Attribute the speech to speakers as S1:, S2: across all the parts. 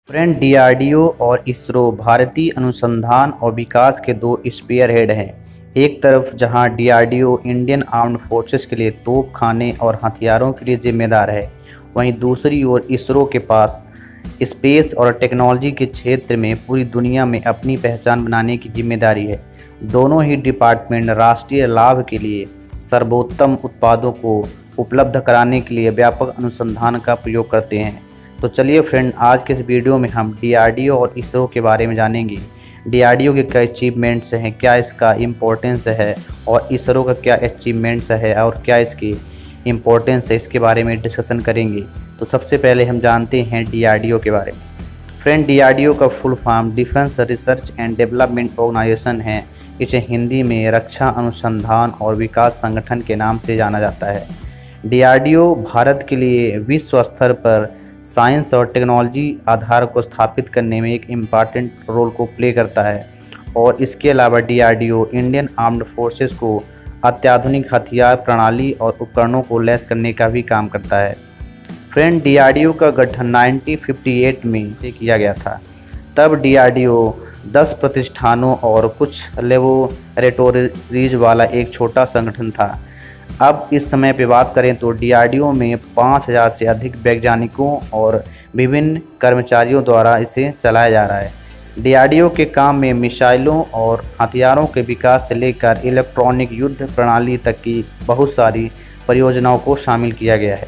S1: Friend, DRDO और इसरो भारतीय अनुसंधान और विकास के दो स्पीयरहेड हैं। एक तरफ जहां डीआरडीओ इंडियन आर्म्ड फोर्सेस के लिए तोप खाने और हथियारों के लिए जिम्मेदार है, वहीं दूसरी ओर इसरो के पास स्पेस और टेक्नोलॉजी के क्षेत्र में पूरी दुनिया में अपनी पहचान बनाने की जिम्मेदारी है। दोनों ही डिपार्टमेंट राष्ट्रीय लाभ के लिए सर्वोत्तम उत्पादों को उपलब्ध कराने के लिए व्यापक अनुसंधान का प्रयोग करते हैं। तो चलिए फ्रेंड, आज के इस वीडियो में हम डीआरडीओ और इसरो के बारे में जानेंगे। डीआरडीओ के क्या अचीवमेंट्स हैं, क्या इसका इम्पोर्टेंस है, और इसरो का क्या अचीवमेंट्स है और क्या इसकी इम्पोर्टेंस है, इसके बारे में डिस्कशन करेंगे। तो सबसे पहले हम जानते हैं डीआरडीओ के बारे में। फ्रेंड, डीआरडीओ का full form defence research and development organisation है। इसे हिंदी में रक्षा अनुसंधान और विकास संगठन के नाम से जाना जाता है। डीआरडीओ भारत के लिए विश्व स्तर पर साइंस और टेक्नोलॉजी आधार को स्थापित करने में एक इम्पॉर्टेंट रोल को प्ले करता है, और इसके अलावा डीआरडीओ इंडियन आर्म्ड फोर्सेस को अत्याधुनिक हथियार प्रणाली और उपकरणों को लैस करने का भी काम करता है। फ्रेंड, डीआरडीओ का गठन 1958 में से किया गया था। तब डीआरडीओ 10 प्रतिष्ठानों और कुछ लेबोरेटोरीज वाला एक छोटा संगठन था। अब इस समय पे बात करें तो डीआरडीओ में 5000 से अधिक वैज्ञानिकों और विभिन्न कर्मचारियों द्वारा इसे चलाया जा रहा है। डीआरडीओ के काम में मिसाइलों और हथियारों के विकास से लेकर इलेक्ट्रॉनिक युद्ध प्रणाली तक की बहुत सारी परियोजनाओं को शामिल किया गया है।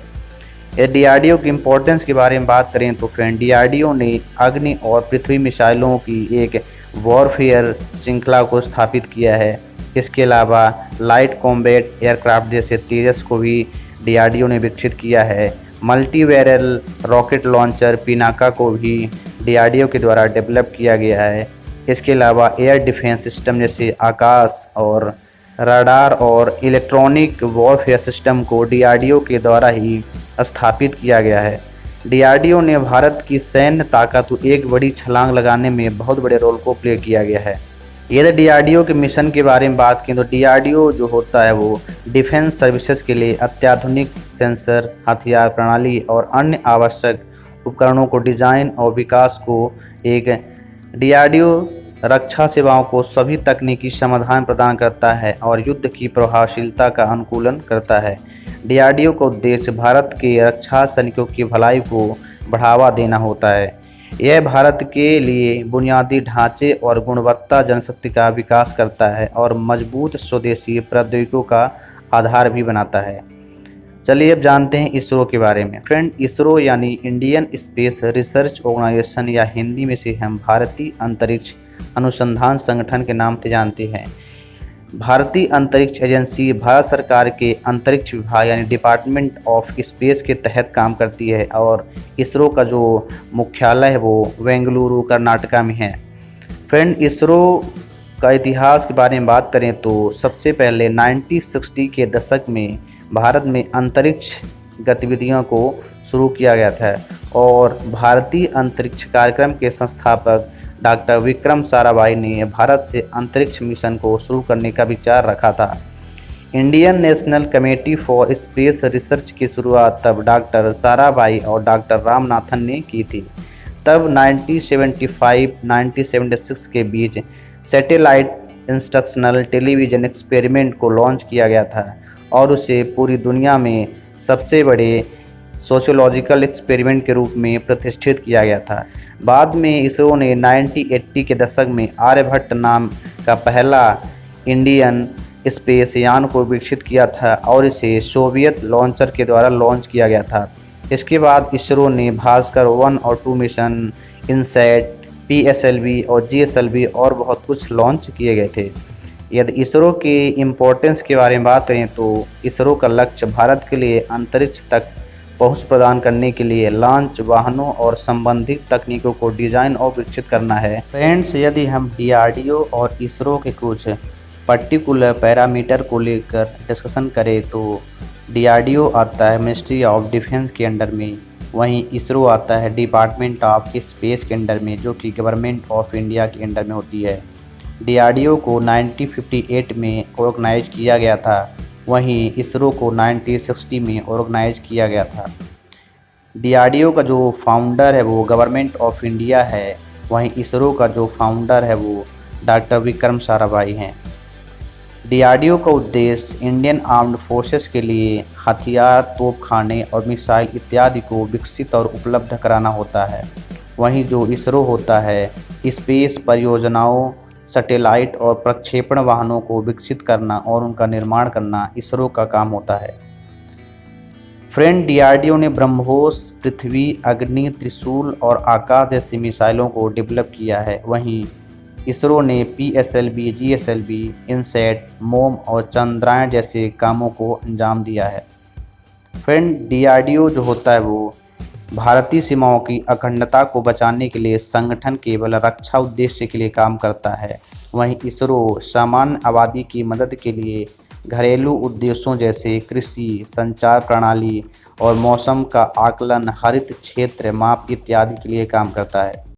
S1: डीआरडीओ की इम्पोर्टेंस के बारे में बात करें तो फ्रेंड, डीआरडीओ ने अग्नि और पृथ्वी मिसाइलों की एक वॉरफेयर श्रृंखला को स्थापित किया है। इसके अलावा लाइट कॉम्बैट एयरक्राफ्ट जैसे तेजस को भी डीआरडीओ ने विकसित किया है। Multi barrel rocket launcher Pinaka को भी डीआरडीओ के द्वारा डेवलप किया गया है। इसके अलावा एयर डिफेंस सिस्टम जैसे आकाश और रडार और इलेक्ट्रॉनिक वॉरफेयर सिस्टम को डीआरडीओ के द्वारा ही स्थापित किया गया है। डीआरडीओ ने भारत की सैन्य ताकत को एक बड़ी छलांग लगाने में बहुत बड़े रोल को प्ले किया गया है। यदि डीआरडीओ के मिशन के बारे में बात करें तो डीआरडीओ जो होता है वो डिफेंस सर्विसेज के लिए अत्याधुनिक सेंसर, हथियार प्रणाली और अन्य आवश्यक उपकरणों को डिजाइन और विकास को एक डीआरडीओ रक्षा सेवाओं को सभी तकनीकी समाधान प्रदान करता है और युद्ध की प्रभावशीलता का अनुकूलन करता है। डीआरडीओ का उद्देश्य भारत के रक्षा सैनिकों की भलाई को बढ़ावा देना होता है। यह भारत के लिए बुनियादी ढांचे और गुणवत्ता जनशक्ति का विकास करता है और मजबूत स्वदेशी प्रौद्योगिकियों का आधार भी बनाता है। चलिए अब जानते हैं इसरो के बारे में। फ्रेंड, इसरो यानी इंडियन स्पेस रिसर्च ऑर्गेनाइजेशन, या हिंदी में से हम भारतीय अंतरिक्ष अनुसंधान संगठन के नाम से जानते हैं। भारतीय अंतरिक्ष एजेंसी भारत सरकार के अंतरिक्ष विभाग यानी डिपार्टमेंट ऑफ स्पेस के तहत काम करती है, और इसरो का जो मुख्यालय है वो बेंगलुरु कर्नाटका में है। फ्रेंड, इसरो का इतिहास के बारे में बात करें तो सबसे पहले 1960 के दशक में भारत में अंतरिक्ष गतिविधियों को शुरू किया गया था, और भारतीय अंतरिक्ष कार्यक्रम के संस्थापक डॉक्टर विक्रम साराभाई ने भारत से अंतरिक्ष मिशन को शुरू करने का विचार रखा था। Indian national committee for space research की शुरुआत तब डॉक्टर साराभाई और डॉक्टर रामनाथन ने की थी। तब 1975-1976 के बीच सैटेलाइट इंस्ट्रक्शनल टेलीविज़न एक्सपेरिमेंट को लॉन्च किया गया था, और उसे पूरी दुनिया में सबसे बड़े सोशियोलॉजिकल एक्सपेरिमेंट के रूप में प्रतिष्ठित किया गया था। बाद में इसरो ने 1980 के दशक में आर्यभट्ट नाम का पहला इंडियन स्पेस यान को विकसित किया था, और इसे सोवियत लॉन्चर के द्वारा लॉन्च किया गया था। इसके बाद इसरो ने भास्कर 1 और 2 मिशन, इनसैट, पीएसएलवी और जीएसएलवी और बहुत कुछ लॉन्च किए गए थे। यदि इसरो के इम्पोर्टेंस के बारे में बात करें तो इसरो का लक्ष्य भारत के लिए अंतरिक्ष तक पहुंच प्रदान करने के लिए लॉन्च वाहनों और संबंधित तकनीकों को डिजाइन और विकसित करना है। फ्रेंड्स, यदि हम डीआरडीओ और इसरो के कुछ पर्टिकुलर पैरामीटर को लेकर डिस्कशन करें तो डीआरडीओ आता है मिनिस्ट्री ऑफ डिफेंस के अंडर में, वहीं इसरो आता है डिपार्टमेंट ऑफ स्पेस के अंडर में, जो कि गवर्नमेंट ऑफ इंडिया के अंडर में होती है। डीआरडीओ को 1958 में ऑर्गेनाइज किया गया था, वहीं इसरो को 1960 में ऑर्गेनाइज किया गया था। डीआरडीओ का जो फाउंडर है वो गवर्नमेंट ऑफ इंडिया है, वहीं इसरो का जो फाउंडर है वो डॉक्टर विक्रम साराभाई हैं। डीआरडीओ का उद्देश्य इंडियन आर्म्ड फोर्सेस के लिए हथियार, तोपखाने और मिसाइल इत्यादि को विकसित और उपलब्ध कराना होता है। वहीं जो इसरो होता है, स्पेस परियोजनाओं, सैटेलाइट और प्रक्षेपण वाहनों को विकसित करना और उनका निर्माण करना इसरो का काम होता है। फ्रेंड, डीआरडीओ ने ब्रह्मोस, पृथ्वी, अग्नि, त्रिशूल और आकाश जैसी मिसाइलों को डेवलप किया है। वहीं इसरो ने पीएसएलवी, जीएसएलवी, इनसैट, मोम और चंद्रायन जैसे कामों को अंजाम दिया है। फ्रेंड, डीआरडीओ जो होता है वो भारतीय सीमाओं की अखंडता को बचाने के लिए संगठन केवल रक्षा उद्देश्य के लिए काम करता है। वहीं इसरो सामान्य आबादी की मदद के लिए घरेलू उद्देश्यों जैसे कृषि, संचार प्रणाली और मौसम का आकलन, हरित क्षेत्र माप इत्यादि के लिए काम करता है।